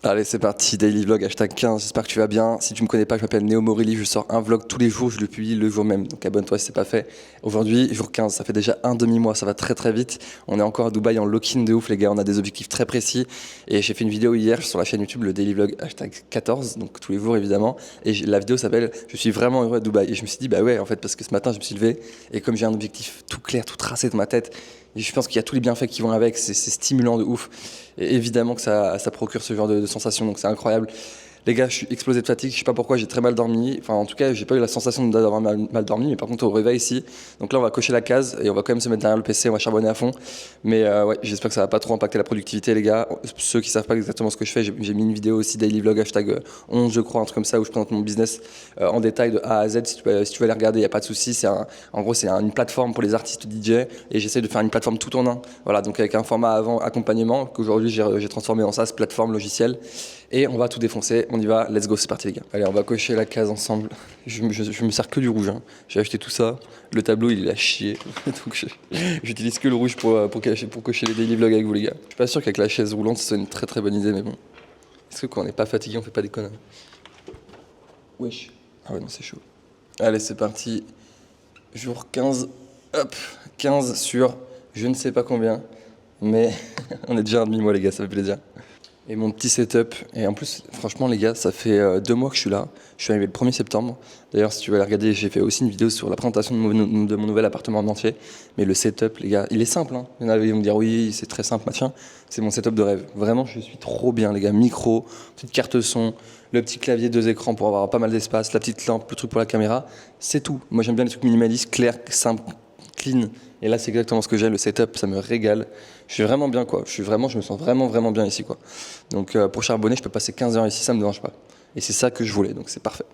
Allez, c'est parti, Daily Vlog, hashtag 15, j'espère que tu vas bien. Si tu me connais pas, je m'appelle Néo Morelli, je sors un vlog tous les jours, je le publie le jour même, donc abonne-toi si c'est pas fait. Aujourd'hui, jour 15, ça fait déjà un demi-mois, ça va très très vite. On est encore à Dubaï en lock-in de ouf les gars, on a des objectifs très précis. Et j'ai fait une vidéo hier sur la chaîne YouTube, le Daily Vlog, hashtag 14, donc tous les jours évidemment. Et la vidéo s'appelle « Je suis vraiment heureux à Dubaï ». Et je me suis dit, bah ouais, en fait, parce que ce matin, je me suis levé, et comme j'ai un objectif tout clair, tout tracé dans ma tête, et je pense qu'il y a tous les bienfaits qui vont avec, c'est stimulant de ouf. Et évidemment que ça procure ce genre de sensation, donc c'est incroyable. Les gars, je suis explosé de fatigue, je sais pas pourquoi, j'ai très mal dormi. Enfin, en tout cas, j'ai pas eu la sensation d'avoir mal dormi, mais par contre, au réveil, ici. Donc là, on va cocher la case et on va quand même se mettre derrière le PC, on va charbonner à fond. Mais ouais, j'espère que ça va pas trop impacter la productivité, les gars. Ceux qui savent pas exactement ce que je fais, j'ai mis une vidéo aussi, Daily Vlog, hashtag 11, je crois, un truc comme ça, où je présente mon business en détail de A à Z. Si tu veux aller regarder, il n'y a pas de souci. En gros, c'est une plateforme pour les artistes DJ et j'essaie de faire une plateforme tout en un. Voilà, donc avec un format avant accompagnement qu'aujourd'hui j'ai transformé en SaaS, plateforme logicielle. Et on va tout défoncer, on y va, let's go, c'est parti les gars. Allez, on va cocher la case ensemble. Je me sers que du rouge, hein. J'ai acheté tout ça, le tableau il est à chier, donc j'utilise que le rouge pour cocher les daily vlogs avec vous les gars. Je suis pas sûr qu'avec la chaise roulante ce soit une très très bonne idée, mais bon. Est-ce que quand on n'est pas fatigué on fait pas des conneries? Wesh. Ah ouais non c'est chaud. Allez c'est parti, jour 15, hop, 15 sur je ne sais pas combien, mais on est déjà un demi-mois les gars, ça fait plaisir. Et mon petit setup, et en plus franchement les gars ça fait 2 mois que je suis là, je suis arrivé le 1er septembre. D'ailleurs si tu veux aller regarder, j'ai fait aussi une vidéo sur la présentation de mon nouvel appartement en entier. Mais le setup les gars, il est simple hein. Il y en a qui vont me dire oui c'est très simple machin. C'est mon setup de rêve, vraiment je suis trop bien les gars. Micro, petite carte son, le petit clavier 2 écrans pour avoir pas mal d'espace, la petite lampe, le truc pour la caméra, c'est tout. Moi j'aime bien les trucs minimalistes, clairs, simples, clean. Et là c'est exactement ce que j'ai, le setup ça me régale. Je suis vraiment bien quoi, je me sens vraiment bien ici quoi. Donc pour charbonner je peux passer 15 heures ici, ça me dérange pas. Et c'est ça que je voulais, donc c'est parfait.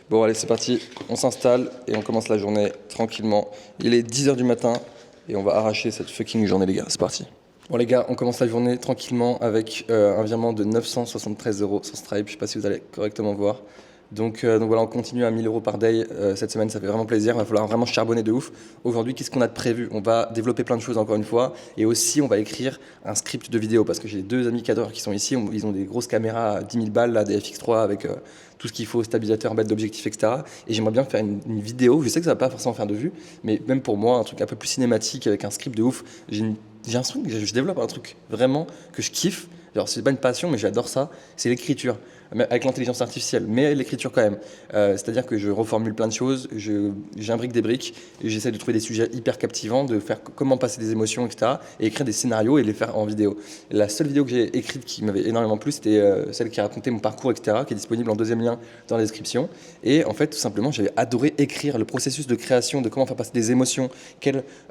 Bon allez c'est parti, on s'installe et on commence la journée tranquillement. Il est 10h du matin et on va arracher cette fucking journée les gars, c'est parti. Bon les gars, on commence la journée tranquillement avec un virement de 973 € sur Stripe, je sais pas si vous allez correctement voir. Donc voilà, on continue à 1000 € par day cette semaine, ça fait vraiment plaisir, il va falloir vraiment charbonner de ouf. Aujourd'hui, qu'est-ce qu'on a de prévu? On va développer plein de choses encore une fois, et aussi on va écrire un script de vidéo, parce que j'ai 2 amis cadreurs qui sont ici, ils ont des grosses caméras à 10 000 balles, là, des FX3 avec tout ce qu'il faut, stabilisateur, bête d'objectif, etc. Et j'aimerais bien faire une vidéo, je sais que ça va pas forcément faire de vues, mais même pour moi, un truc un peu plus cinématique, avec un script de ouf. J'ai l'impression que je développe un truc vraiment que je kiffe. Alors c'est pas une passion mais j'adore ça, c'est l'écriture, avec l'intelligence artificielle, mais l'écriture quand même. C'est-à-dire que je reformule plein de choses, j'imbrique des briques, et j'essaie de trouver des sujets hyper captivants, de faire comment passer des émotions, etc. Et écrire des scénarios et les faire en vidéo. Et la seule vidéo que j'ai écrite qui m'avait énormément plu, c'était celle qui racontait mon parcours, etc., qui est disponible en 2e lien dans la description. Et en fait, tout simplement, j'avais adoré écrire le processus de création, de comment faire passer des émotions,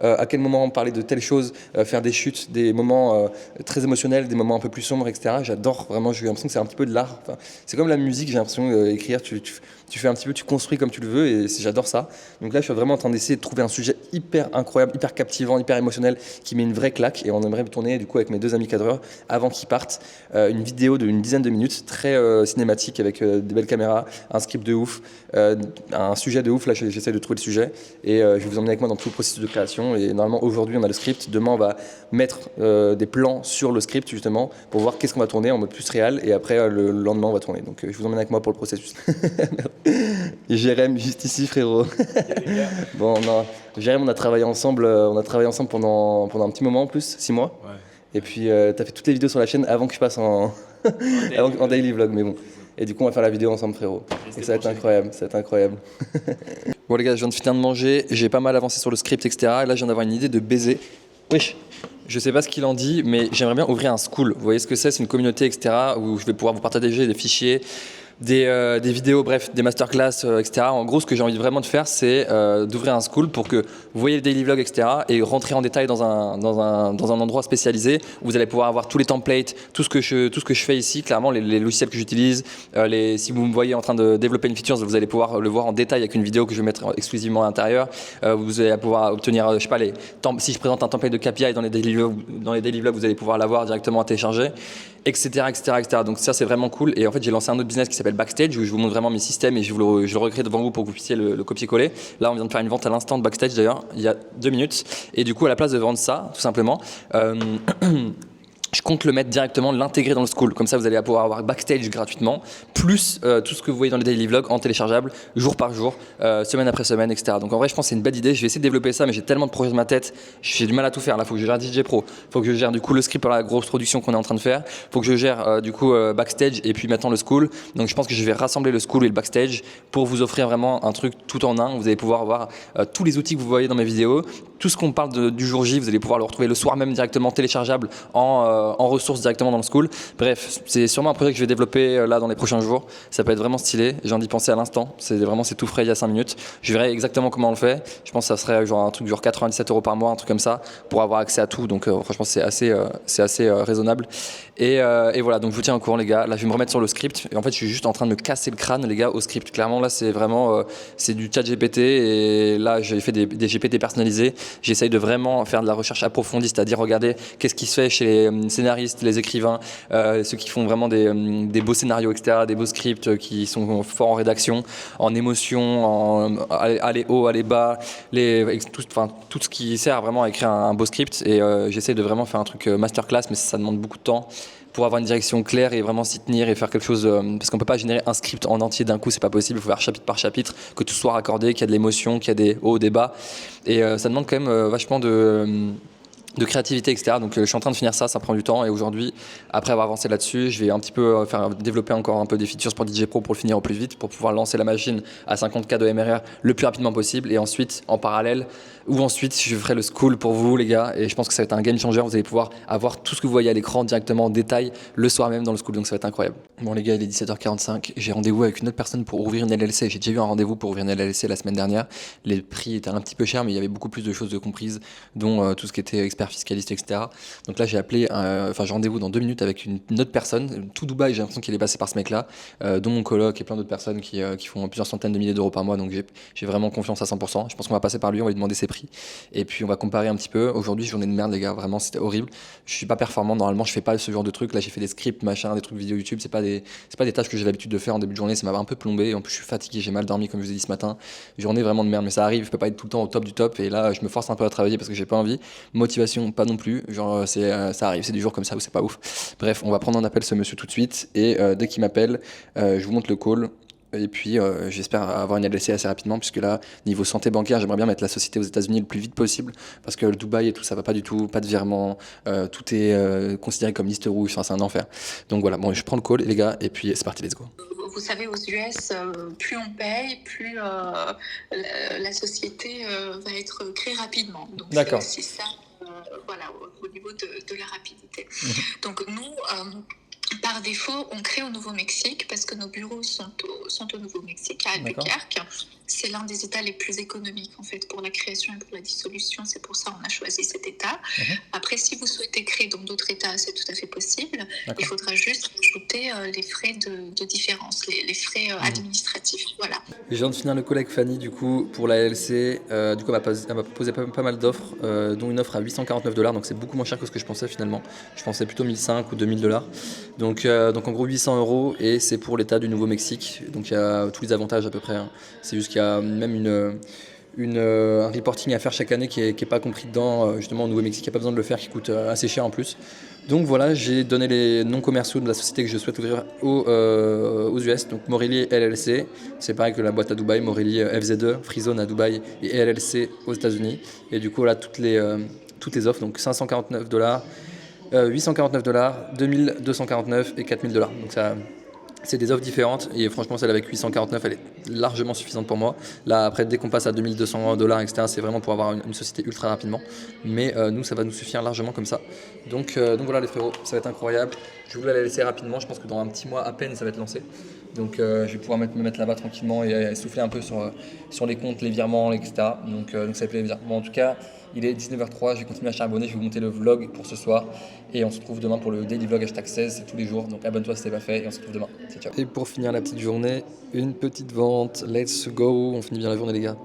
à quel moment parler de telle chose, faire des chutes, des moments très émotionnels, des moments un peu plus sombres, etc. J'adore vraiment, j'ai l'impression que c'est un petit peu de l'art. Enfin, c'est comme la musique, j'ai l'impression d'écrire, tu fais un petit peu, tu construis comme tu le veux et j'adore ça. Donc là, je suis vraiment en train d'essayer de trouver un sujet hyper incroyable, hyper captivant, hyper émotionnel, qui met une vraie claque. Et on aimerait tourner du coup avec mes 2 amis cadreurs avant qu'ils partent une vidéo d'une dizaine de minutes, très cinématique avec des belles caméras, un script de ouf, un sujet de ouf. Là, j'essaie de trouver le sujet et je vais vous emmener avec moi dans tout le processus de création. Et normalement, aujourd'hui, on a le script. Demain, on va mettre des plans sur le script justement pour voir qu'est-ce qu'on va tourner en mode plus réel. Et après, le lendemain, on va tourner. Donc, je vous emmène avec moi pour le processus. Jérém, juste ici, frérot. Bon, non, Jérém, on a travaillé ensemble pendant un petit moment en plus, 6 mois. Ouais. Et puis, t'as fait toutes les vidéos sur la chaîne avant que je passe en daily vlog, mais bon. Et du coup, on va faire la vidéo ensemble, frérot. Et ça va être incroyable, ça va être incroyable. Bon, les gars, je viens de finir de manger, j'ai pas mal avancé sur le script, etc. Et là, je viens d'avoir une idée de baiser. Wesh. Je sais pas ce qu'il en dit, mais j'aimerais bien ouvrir un school. Vous voyez ce que c'est? C'est une communauté, etc. où je vais pouvoir vous partager des fichiers, des vidéos, bref, des masterclass, etc. En gros, ce que j'ai envie vraiment de faire, c'est d'ouvrir un school pour que vous voyez le daily vlog, etc. et rentrer en détail dans un endroit spécialisé où vous allez pouvoir avoir tous les templates, tout ce que je fais ici, clairement, les logiciels que j'utilise. Si vous me voyez en train de développer une feature, vous allez pouvoir le voir en détail avec une vidéo que je vais mettre exclusivement à l'intérieur. Vous allez pouvoir obtenir, je sais pas, si je présente un template de KPI dans les daily vlogs, vous allez pouvoir l'avoir directement à télécharger, etc. Donc ça, c'est vraiment cool. Et en fait, j'ai lancé un autre business qui s'appelle Backstage où je vous montre vraiment mes systèmes et je le recrée devant vous pour que vous puissiez le copier-coller. Là, on vient de faire une vente à l'instant de Backstage d'ailleurs, il y a 2 minutes. Et du coup, à la place de vendre ça, tout simplement, je je compte le mettre directement, l'intégrer dans le school. Comme ça, vous allez pouvoir avoir backstage gratuitement, plus tout ce que vous voyez dans les daily vlogs en téléchargeable, jour par jour, semaine après semaine, etc. Donc en vrai, je pense que c'est une belle idée. Je vais essayer de développer ça, mais j'ai tellement de projets dans ma tête. J'ai du mal à tout faire. Là, il faut que je gère DJ Pro. Il faut que je gère du coup le script pour la grosse production qu'on est en train de faire. Il faut que je gère du coup backstage et puis maintenant le school. Donc je pense que je vais rassembler le school et le backstage pour vous offrir vraiment un truc tout en un. Vous allez pouvoir avoir tous les outils que vous voyez dans mes vidéos. Tout ce qu'on parle du jour J, vous allez pouvoir le retrouver le soir même directement téléchargeable en ressources directement dans le school. Bref, c'est sûrement un projet que je vais développer là dans les prochains jours. Ça peut être vraiment stylé. J'ai envie d'y penser à l'instant. C'est tout frais il y a 5 minutes. Je verrai exactement comment on le fait. Je pense que ça serait genre un truc genre 97 € par mois, un truc comme ça, pour avoir accès à tout. Donc franchement, c'est assez raisonnable. Et voilà, donc je vous tiens au courant les gars. Là, je vais me remettre sur le script. Et en fait, je suis juste en train de me casser le crâne les gars au script. Clairement, là, c'est vraiment c'est du chat GPT. Et là, j'ai fait des GPT personnalisés. J'essaye de vraiment faire de la recherche approfondie, c'est-à-dire regarder qu'est-ce qui se fait chez les scénaristes, les écrivains, ceux qui font vraiment des beaux scénarios, etc., des beaux scripts qui sont forts en rédaction, en émotion, aller haut, aller bas, tout ce qui sert vraiment à écrire un beau script. Et j'essaye de vraiment faire un truc masterclass, mais ça demande beaucoup de temps pour avoir une direction claire et vraiment s'y tenir et faire quelque chose, parce qu'on peut pas générer un script en entier d'un coup, c'est pas possible. Il faut faire chapitre par chapitre, que tout soit raccordé, qu'il y a de l'émotion, qu'il y a des hauts, des bas, et ça demande quand même vachement de créativité, etc. Donc je suis en train de finir ça prend du temps, et aujourd'hui, après avoir avancé là-dessus, je vais un petit peu développer encore un peu des features pour DJ Pro pour le finir au plus vite, pour pouvoir lancer la machine à 50K de MRR le plus rapidement possible, et ensuite en parallèle, ou ensuite je ferai le school pour vous les gars, et je pense que ça va être un game changer. Vous allez pouvoir avoir tout ce que vous voyez à l'écran directement en détail le soir même dans le school, donc ça va être incroyable. Bon les gars, il est 17h45, j'ai rendez-vous avec une autre personne pour ouvrir une LLC. J'ai déjà eu un rendez-vous pour ouvrir une LLC la semaine dernière. Les prix étaient un petit peu chers, mais il y avait beaucoup plus de choses de comprises, dont tout ce qui était expert fiscaliste, etc. Donc là j'ai appelé, j'ai rendez-vous dans 2 minutes avec une autre personne, tout Dubaï, j'ai l'impression qu'il est passé par ce mec-là, dont mon coloc et plein d'autres personnes qui font plusieurs centaines de milliers d'euros par mois, donc j'ai vraiment confiance à 100%. Je pense qu'on va passer par lui, on va lui demander ses prix, et puis on va comparer un petit peu. Aujourd'hui, journée de merde les gars, vraiment c'était horrible. Je suis pas performant, normalement je fais pas ce genre de trucs. Là j'ai fait des scripts, machin, des trucs vidéo YouTube, c'est pas des tâches que j'ai l'habitude de faire en début de journée, ça m'a un peu plombé. En plus je suis fatigué, j'ai mal dormi comme je vous ai dit ce matin. Journée vraiment de merde, mais ça arrive, je peux pas être tout le temps au top du top, et là je me force un peu à travailler parce que j'ai pas envie. Motivation pas non plus, genre ça arrive, c'est des jours comme ça où c'est pas ouf. Bref, on va prendre en appel ce monsieur tout de suite, et dès qu'il m'appelle, je vous montre le call. Et puis j'espère avoir une LLC assez rapidement, puisque là, niveau santé bancaire, j'aimerais bien mettre la société aux États-Unis le plus vite possible, parce que le Dubaï et tout ça va pas du tout, pas de virement, tout est considéré comme liste rouge, enfin, c'est un enfer. Donc voilà, bon, je prends le call les gars, et puis c'est parti, let's go. Vous savez, aux US, plus on paye, plus la société va être créée rapidement. Donc D'accord. c'est ça, voilà, au niveau de la rapidité. Donc nous, par défaut, on crée au Nouveau-Mexique parce que nos bureaux sont au Nouveau-Mexique, à Albuquerque. C'est l'un des États les plus économiques en fait pour la création et pour la dissolution. C'est pour ça qu'on a choisi cet État. Après, si vous souhaitez créer dans d'autres États, c'est tout à fait possible. Il faudra juste ajouter les frais de différence, les frais administratifs. Voilà. Je viens de finir le call avec Fanny du coup pour la LLC. Du coup, elle m'a proposé pas mal d'offres, dont une offre à $849, donc c'est beaucoup moins cher que ce que je pensais finalement. Je pensais plutôt 1500 ou $2000. Donc en gros 800 €, et c'est pour l'État du Nouveau-Mexique. Donc il y a tous les avantages à peu près, hein. C'est juste qu'il y a même un reporting à faire chaque année qui est pas compris dedans. Justement au Nouveau-Mexique, il n'y a pas besoin de le faire, qui coûte assez cher en plus. Donc voilà, j'ai donné les noms commerciaux de la société que je souhaite ouvrir aux US. Donc Morelli LLC, c'est pareil que la boîte à Dubaï, Morelli FZ2, Freezone à Dubaï et LLC aux États-Unis. Et du coup voilà toutes les offres, donc $549, $849, $2249 et $4000. Donc ça, c'est des offres différentes, et franchement celle avec 849 elle est largement suffisante pour moi. Là après, dès qu'on passe à $2200, etc., c'est vraiment pour avoir une société ultra rapidement, mais nous ça va nous suffire largement comme ça. Donc voilà les frérots, ça va être incroyable. Je voulais la laisser rapidement, je pense que dans un petit mois à peine ça va être lancé. Donc je vais pouvoir me mettre là-bas tranquillement et souffler un peu sur les comptes, les virements, etc. Donc ça fait plaisir. Bon, en tout cas, il est 19h03, je vais continuer à charbonner, je vais vous monter le vlog pour ce soir. Et on se retrouve demain pour le daily vlog #16, c'est tous les jours. Donc abonne-toi si ce n'est pas fait, et on se retrouve demain. Ciao. Et pour finir la petite journée, une petite vente. Let's go, on finit bien la journée les gars.